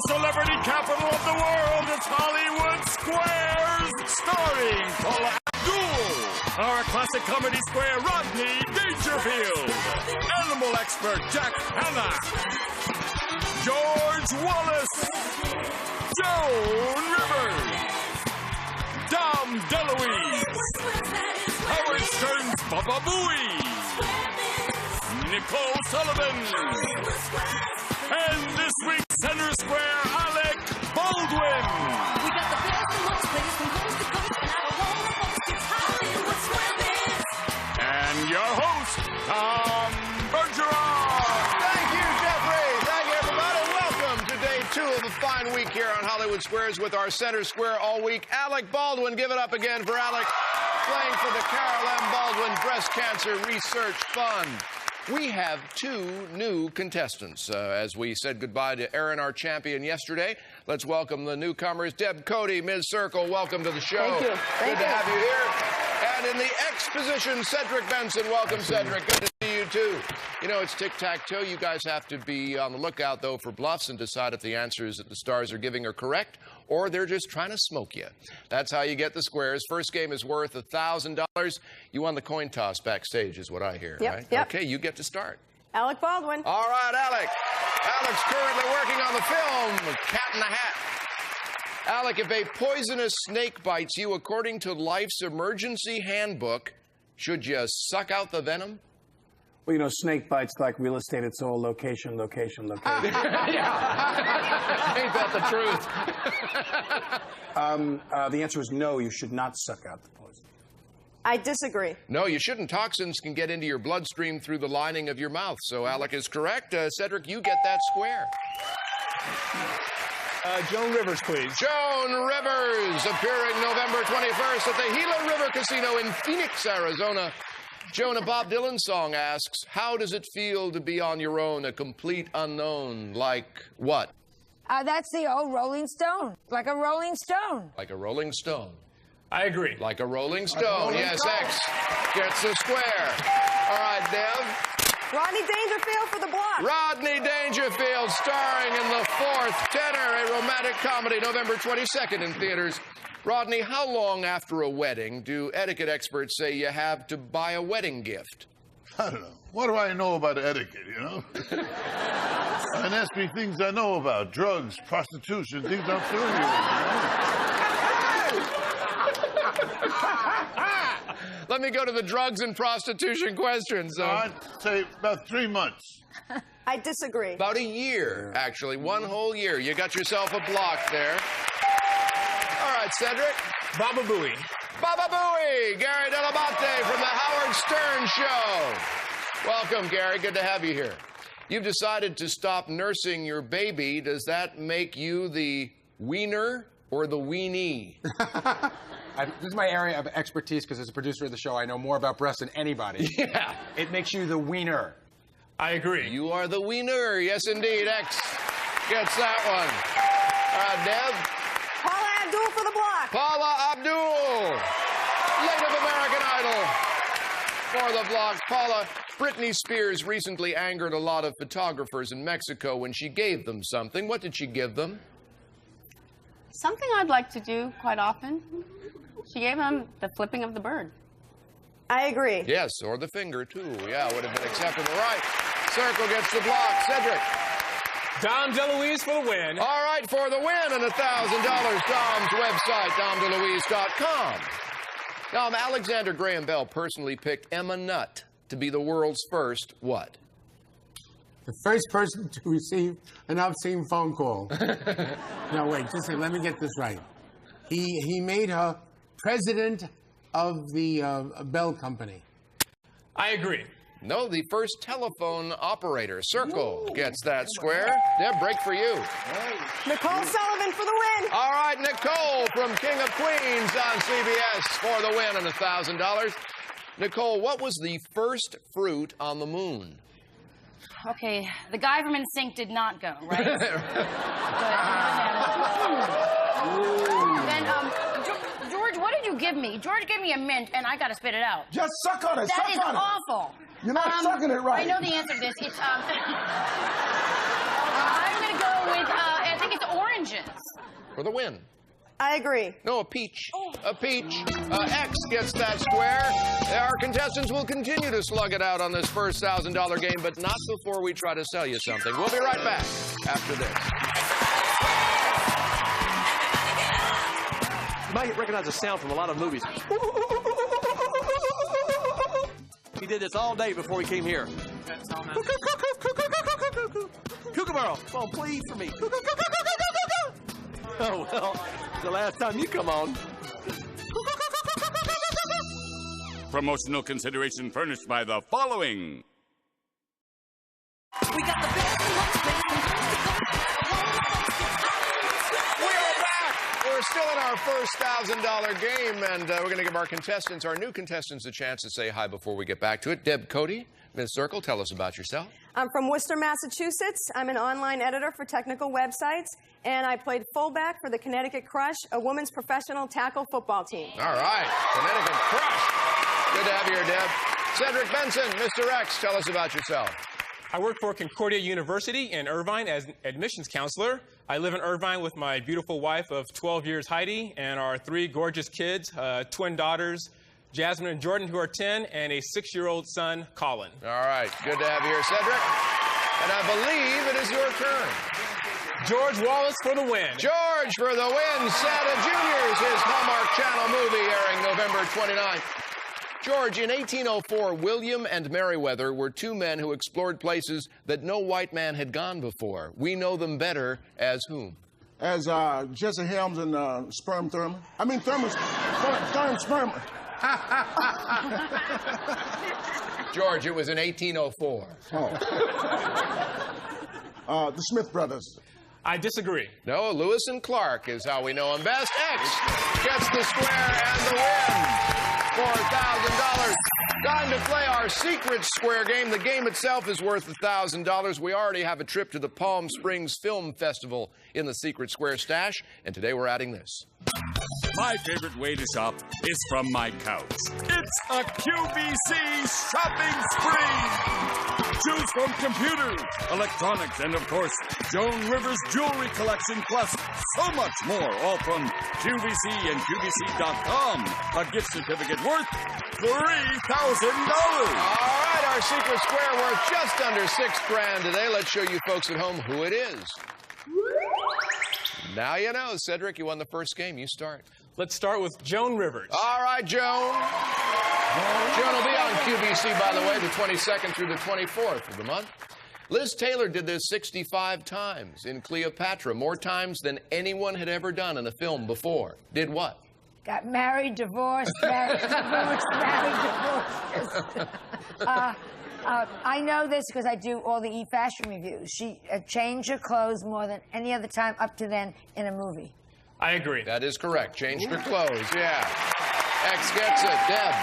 celebrity capital of the world, it's Hollywood Squares, starring Paula Abdul, our classic comedy square, Rodney Dangerfield, animal expert, Hanna, George Wallace, Joan DeLuise, Howard Stern's Booey, Nicole Sullivan, and this week's center square, Alec, Baldwin. We got the best and most players from coast to coast, and I don't want to host, it's Hollywood Square Biz. And your host, Bergeron. Thank you, Jeffrey. Thank you, everybody. Welcome to day 2 of a fine week here on Hollywood Squares with our center square all week. Alec Baldwin, give it up again for Alec, playing for the Carol M. Baldwin Breast Cancer Research Fund. We have 2 new contestants. As we said goodbye to Aaron, our champion, yesterday, let's welcome the newcomers. Deb Cody, Ms. Circle, welcome to the show. Thank you. Good to have you here. And in the X position, Cedric Benson. Welcome, Cedric. Good to see you, too. You know, it's tic-tac-toe. You guys have to be on the lookout, though, for bluffs and decide if the answers that the stars are giving are correct or they're just trying to smoke you. That's how you get the squares. First game is worth $1,000. You won the coin toss backstage, is what I hear, right? Yep. Okay, you get to start. Alec Baldwin. All right, Alec. Alec's currently working on the film, Cat in the Hat. Alec, if a poisonous snake bites you, according to Life's Emergency Handbook, should you suck out the venom? Well, you know, snake bites like real estate. It's all location, location, location. Yeah. Ain't that the truth? The answer is no, you should not suck out the poison. I disagree. No, you shouldn't. Toxins can get into your bloodstream through the lining of your mouth. So Alec is correct. Cedric, you get that square. Joan Rivers, please. Joan Rivers, appearing November 21st at the Gila River Casino in Phoenix, Arizona. Joan, a Bob Dylan song asks, how does it feel to be on your own, a complete unknown? Like what? That's the old Rolling Stone. Like a Rolling Stone. Like a Rolling Stone. I agree. Like a Rolling Stone. Yes, X gets the square. All right, Dev. Rodney Dangerfield for the block. Rodney Dangerfield, starring in The Fourth Tenor, a romantic comedy, November 22nd in theaters. Rodney, how long after a wedding do etiquette experts say you have to buy a wedding gift? I don't know. What do I know about etiquette, you know? And ask me things I know about. Drugs, prostitution, things I'm familiar with, you know? Let me go to the drugs and prostitution questions. I'd say about 3 months. I disagree. About a year, actually. 1 whole year. You got yourself a block there. All right, Cedric. Baba Booey. Baba Booey. Gary Delabate from the Howard Stern Show. Welcome, Gary. Good to have you here. You've decided to stop nursing your baby. Does that make you the wiener or the weenie? This is my area of expertise because as a producer of the show, I know more about breasts than anybody. Yeah. It makes you the wiener. I agree. You are the wiener. Yes, indeed. X gets that one. All right, Deb. Paula Abdul for the block. Paula Abdul, late of American Idol, for the block. Paula, Britney Spears recently angered a lot of photographers in Mexico when she gave them something. What did she give them? Something I'd like to do quite often. She gave him the flipping of the bird. I agree. Yes, or the finger, too. Yeah, would have been acceptable. Right. Circle gets the block. Cedric. Dom DeLuise for the win. All right, for the win and $1,000. Dom's website, domdeluise.com. Now, Alexander Graham Bell personally picked Emma Nutt to be the world's first what? The first person to receive an obscene phone call. No, wait, just a, let me get this right. He made her president of the Bell Company. I agree. No, the first telephone operator. Circle gets that square. Deb, break for you. Nicole Sullivan for the win. All right, Nicole from King of Queens on CBS for the win and $1,000. Nicole, what was the first fruit on the moon? Okay, the guy from NSYNC did not go, right? Then, George, what did you give me? George gave me a mint, and I got to spit it out. Just suck on it. That is awful. You're not sucking it right. I know the answer to this. It's I'm going to go with, I think it's oranges. For the win. I agree. No, a peach. A peach. X gets that square. Our contestants will continue to slug it out on this first $1,000 game, but not before we try to sell you something. We'll be right back after this. You might recognize the sound from a lot of movies. He did this all day before he came here. Kookaburra, come on, please for me. Oh, well, the last time you come on. Promotional consideration furnished by the following. We got the best and most places from coast to coast. We are back. We're still in our first $1,000 game, and we're going to give our contestants, our new contestants, a chance to say hi before we get back to it. Deb Cody, Ms. Circle, tell us about yourself. I'm from Worcester, Massachusetts. I'm an online editor for technical websites, and I played fullback for the Connecticut Crush, a women's professional tackle football team. All right, Connecticut Crush. Good to have you here, Deb. Cedric Benson, Mr. X, tell us about yourself. I work for Concordia University in Irvine as an admissions counselor. I live in Irvine with my beautiful wife of 12 years, Heidi, and our 3 gorgeous kids, twin daughters, Jasmine and Jordan, who are 10, and a 6-year-old son, Colin. All right, good to have you here, Cedric. And I believe it is your turn. George Wallace for the win. George for the win. Santa Juniors, his Hallmark Channel movie, airing November 29th. George, in 1804, William and Meriwether were 2 men who explored places that no white man had gone before. We know them better as whom? As Jesse Helms and Sperm Thurman. I mean, Thurman's Sperm. George, it was in 1804. Oh. The Smith brothers. I disagree. No, Lewis and Clark is how we know him best. X gets the square and the win. $4,000. Time to play our secret square game. The game itself is worth $1,000. We already have a trip to the Palm Springs Film Festival in the secret square stash, and today we're adding this. My favorite way to shop is from my couch. It's a QVC shopping spree. Choose from computers, electronics, and of course, Joan Rivers jewelry collection, plus so much more, all from QVC and QVC.com. A gift certificate worth $3,000. All right, our secret square worth just under $6,000 today. Let's show you folks at home who it is. Now you know. Cedric, you won the first game. You start. Let's start with Joan Rivers. All right, Joan. Joan will be on QVC, by the way, the 22nd through the 24th of the month. Liz Taylor did this 65 times in Cleopatra, more times than anyone had ever done in a film before. Did what? Got married, divorced, married, divorced, married, divorced. I know this because I do all the e-fashion reviews. She changed her clothes more than any other time up to then in a movie. I agree. That is correct. Changed her clothes, yeah. X gets it. Deb.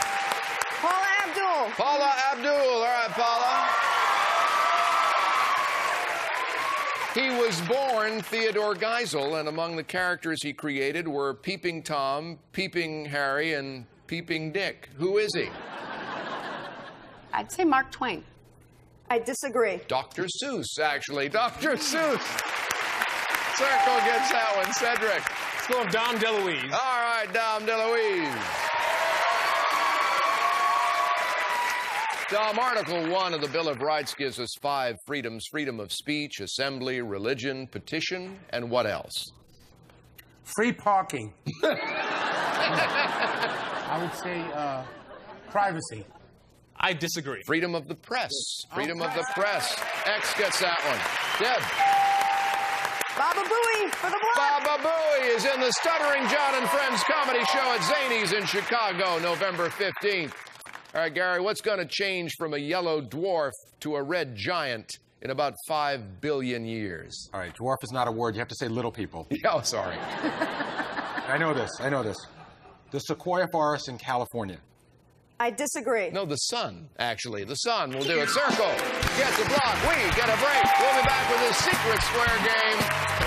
Paula Abdul. Paula Abdul. All right, Paula. He was born Theodore Geisel, and among the characters he created were Peeping Tom, Peeping Harry, and Peeping Dick. Who is he? I'd say Mark Twain. I disagree. Dr. Seuss, actually. Dr. Seuss. Circle gets that one. Cedric. Let's go with Dom DeLuise. All right, Dom DeLuise. Dom, Article 1 of the Bill of Rights gives us 5 freedoms: freedom of speech, assembly, religion, petition, and what else? Free parking. I would say privacy. I disagree. Freedom of the press. Freedom of the press. X gets that one. Deb. Baba Booey for the block. Baba Booey is in the Stuttering John and Friends comedy show at Zany's in Chicago, November 15th. All right, Gary, what's going to change from a yellow dwarf to a red giant in about 5 billion years? All right, dwarf is not a word. You have to say little people. Oh, sorry. I know this. The sequoia forest in California. I disagree. No, the sun, actually. The sun will do it. Circle gets a block. We get a break. We'll be back with this secret square game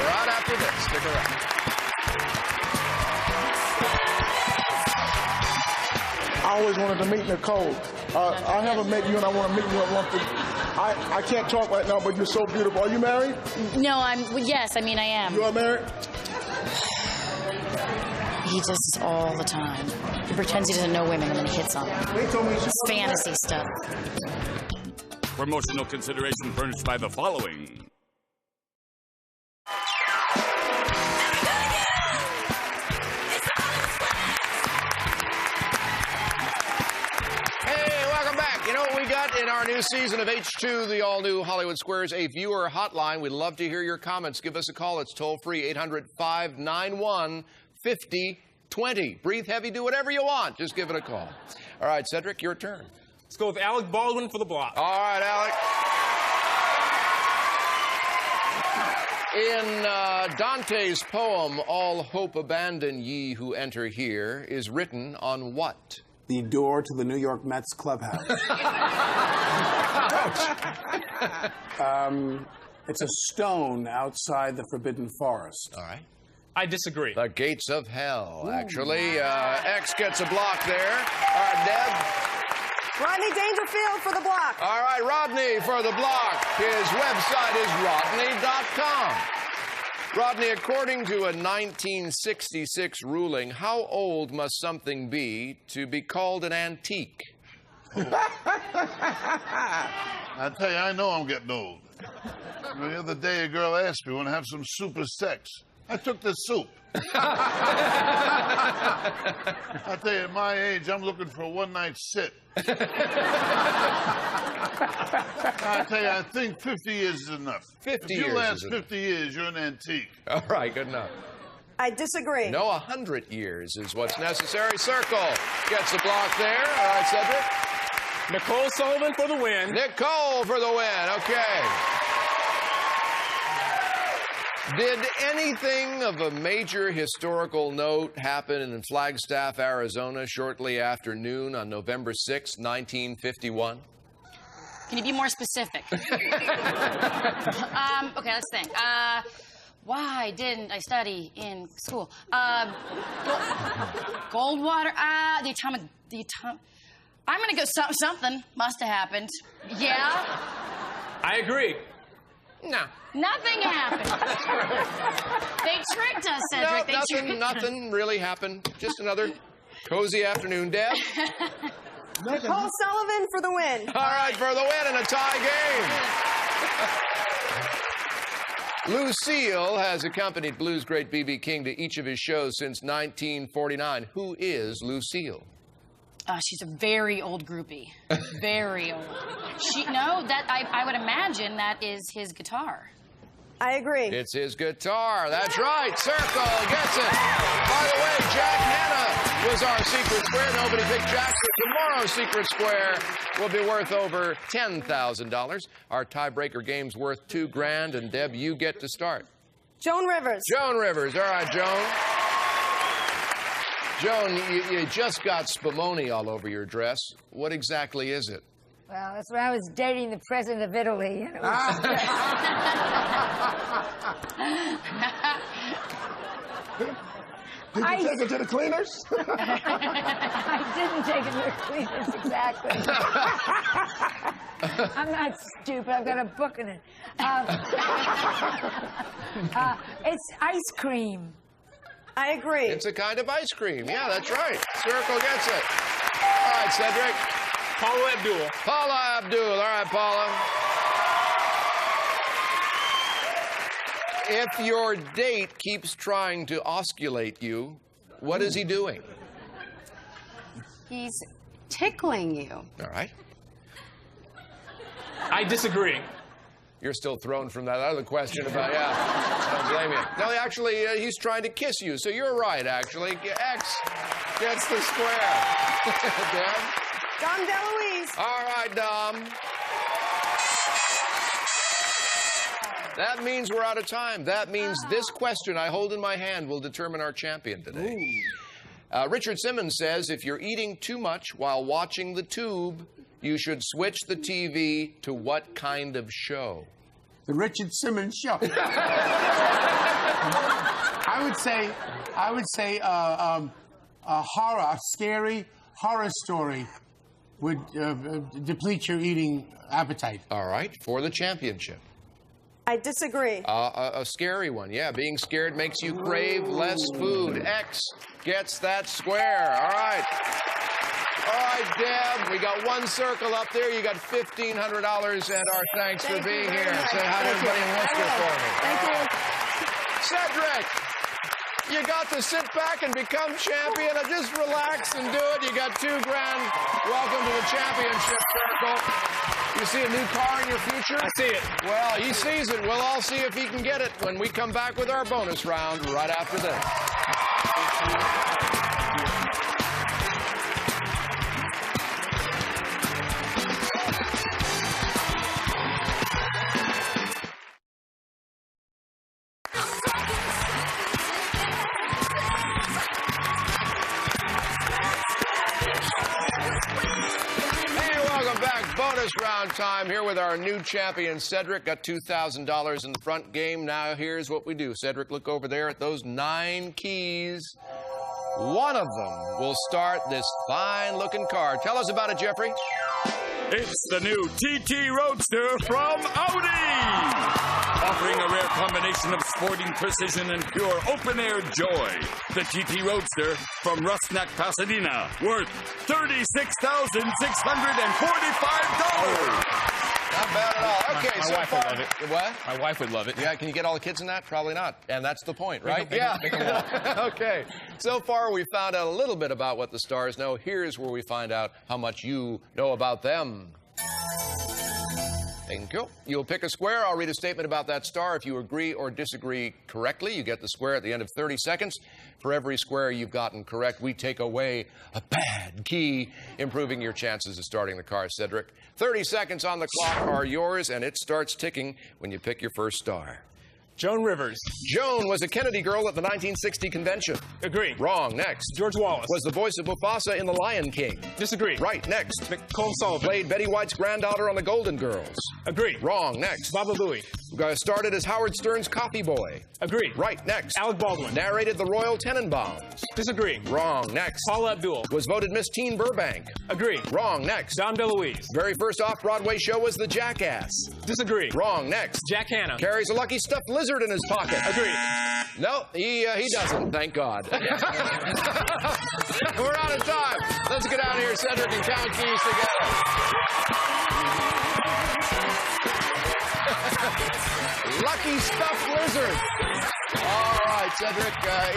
right after this. Stick around. I always wanted to meet Nicole. I haven't met you, and I want to meet you at one thing. I can't talk right now, but you're so beautiful. Are you married? No, yes, I mean, I am. You are married? He does this all the time. He pretends he doesn't know women and then he hits on them. It's fantasy stuff. Promotional consideration furnished by the following. Hey, welcome back. You know what we got in our new season of H2, the all-new Hollywood Squares, a viewer hotline. We'd love to hear your comments. Give us a call. It's toll-free, 800-591-5020. Breathe heavy, do whatever you want. Just give it a call. All right, Cedric, your turn. Let's go with Alec Baldwin for the block. All right, Alec. In Dante's poem, All Hope Abandon Ye Who Enter Here, is written on what? The door to the New York Mets clubhouse. It's a stone outside the Forbidden Forest. All right. I disagree. The gates of hell, actually. X gets a block there. All right, Deb. Rodney Dangerfield for the block. All right, Rodney for the block. His website is rodney.com. Rodney, according to a 1966 ruling, how old must something be to be called an antique? I tell you, I know I'm getting old. The other day, a girl asked me, want to have some soup or sex? I took the soup. I tell you, at my age, I'm looking for a one-night sit. I tell you, I think 50 years is enough. 50 if years you last is 50 years, you're an antique. All right, good enough. I disagree. No, 100 years is what's necessary. Circle gets the block there. All right, Cedric. Nicole Sullivan for the win. Nicole for the win. Okay. Did anything of a major historical note happen in Flagstaff, Arizona shortly after noon on November 6, 1951? Can you be more specific? Okay, let's think. Why didn't I study in school? Goldwater, the atomic, I'm gonna go, something must have happened. Yeah? I agree. No. Nothing happened. They tricked us, Cedric. No, nothing really happened. Just another cozy afternoon, Deb. Nicole Sullivan for the win. All right, for the win in a tie game. Lucille has accompanied blues great B.B. King to each of his shows since 1949. Who is Lucille? She's a very old groupie. Very old. I would imagine that is his guitar. I agree. It's his guitar. That's right. Circle gets it. By the way, Jack Hanna was our secret square. Nobody picked Jack. So tomorrow's secret square will be worth over $10,000. Our tiebreaker game's worth $2,000. And Deb, you get to start. Joan Rivers. Joan Rivers. All right, Joan. Joan, you just got spumoni all over your dress. What exactly is it? Well, that's when I was dating the president of Italy. And it was Did you take it to the cleaners? I didn't take it to the cleaners, exactly. I'm not stupid. I've got a book in it. It's ice cream. I agree. It's a kind of ice cream. Yeah, that's right. Circle gets it. All right, Cedric. Paula Abdul. Paula Abdul. All right, Paula. If your date keeps trying to osculate you, what is he doing? He's tickling you. All right. I disagree. You're still thrown from that other question about, yeah, don't blame you. No, actually, he's trying to kiss you, so you're right, actually. X gets the square. Deb? Dom DeLuise. All right, Dom. That means we're out of time. That means this question I hold in my hand will determine our champion today. Richard Simmons says, if you're eating too much while watching the tube, you should switch the TV to what kind of show? The Richard Simmons Show. I would say a horror, a scary horror story would deplete your eating appetite. All right, for the championship. I disagree. A scary one, yeah. Being scared makes you crave less food. X gets that square. All right. All right, Deb, we got one circle up there. You got $1,500, and our thanks for being here. Say hi to everybody in Worcester for me. Thank you. Cedric, you got to sit back and become champion. Just relax and do it. You got $2 grand. Welcome to the championship circle. You see a new car in your future? I see it. Well, he sees it. We'll all see if he can get it when we come back with our bonus round right after this. Round time here with our new champion, Cedric. Got $2,000 in the front game. Now here's what we do. Cedric, look over there at those 9 keys. One of them will start this fine-looking car. Tell us about it, Jeffrey. It's the new TT Roadster from Audi! Offering a rare combination of sporting precision and pure open-air joy. The TT Roadster from Rusnak, Pasadena, worth $36,645. Not bad at all. Okay, my so wife far... would love it. What? My wife would love it. Yeah, can you get all the kids in that? Probably not. And that's the point, right? Make 'em walk. Okay. So far, we found out a little bit about what the stars know. Here's where we find out how much you know about them. Thank you. You'll pick a square. I'll read a statement about that star. If you agree or disagree correctly, you get the square at the end of 30 seconds. For every square you've gotten correct, we take away a bad key, improving your chances of starting the car, Cedric. 30 seconds on the clock are yours, and it starts ticking when you pick your first star. Joan Rivers. Joan was a Kennedy girl at the 1960 convention. Agree. Wrong. Next. George Wallace. Was the voice of Mufasa in The Lion King. Disagree. Right. Next. Nicole Sullivan. Played Betty White's granddaughter on The Golden Girls. Agree. Wrong. Next. Baba Booey. Started as Howard Stern's coffee boy. Agree. Right. Next. Alec Baldwin. Narrated the Royal Tenenbaums. Disagree. Wrong. Next. Paula Abdul. Was voted Miss Teen Burbank. Agree. Wrong. Next. DeLuise. Very first off-Broadway show was The Jackass. Disagree. Wrong. Next. Jack Hanna. Carries a lucky stuffed lizard in his pocket. Agree. No, he doesn't, thank God. We're out of time. Let's get out of here, Cedric, and count keys together. Lucky stuffed lizard. All right, Cedric,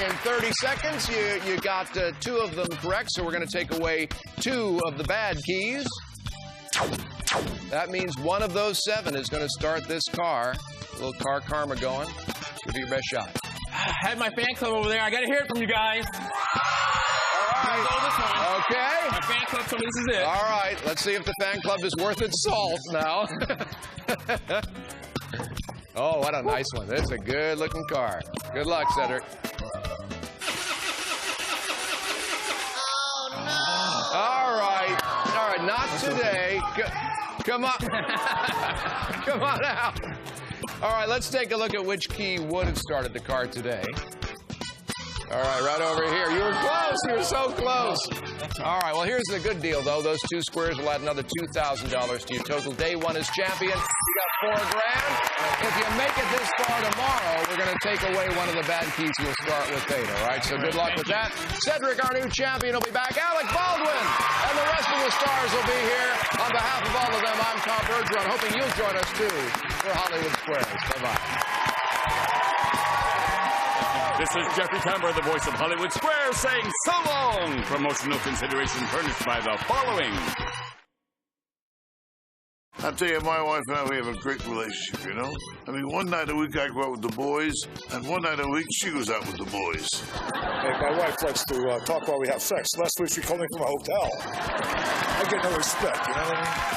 in 30 seconds, you got 2 of them correct, so we're going to take away 2 of the bad keys. That means one of those 7 is going to start this car. A little car karma going. Give it your best shot. I had my fan club over there. I got to hear it from you guys. All right. This one. Okay. My fan club told me this is it. All right. Let's see if the fan club is worth its salt now. Oh, what a nice one. This is a good-looking car. Good luck, Cedric. Oh, no. All right. All right. Not today. Come on. Come on out. All right, let's take a look at which key would have started the car today. All right, right over here. You were close. You were so close. All right, well, here's the good deal, though. Those 2 squares will add another $2,000 to your total. Day 1 is champion. You got $4 grand. If you make it this far tomorrow, we're going to take away one of the bad keys. You'll start with 8, all right? So good luck with that. Cedric, our new champion, will be back. Alec Baldwin and the rest of the stars will be here. On behalf of all of them, I'm Tom Bergeron, hoping you'll join us, too, for Hollywood Squares. Bye-bye. This is Jeffrey Tambor, the voice of Hollywood Squares, saying so long. Promotional consideration furnished by the following. I'll tell you, my wife and I, we have a great relationship, you know? I mean, one night a week I go out with the boys, and one night a week she goes out with the boys. Hey, my wife likes to talk while we have sex. Last week she called me from a hotel. I get no respect, you know what I mean?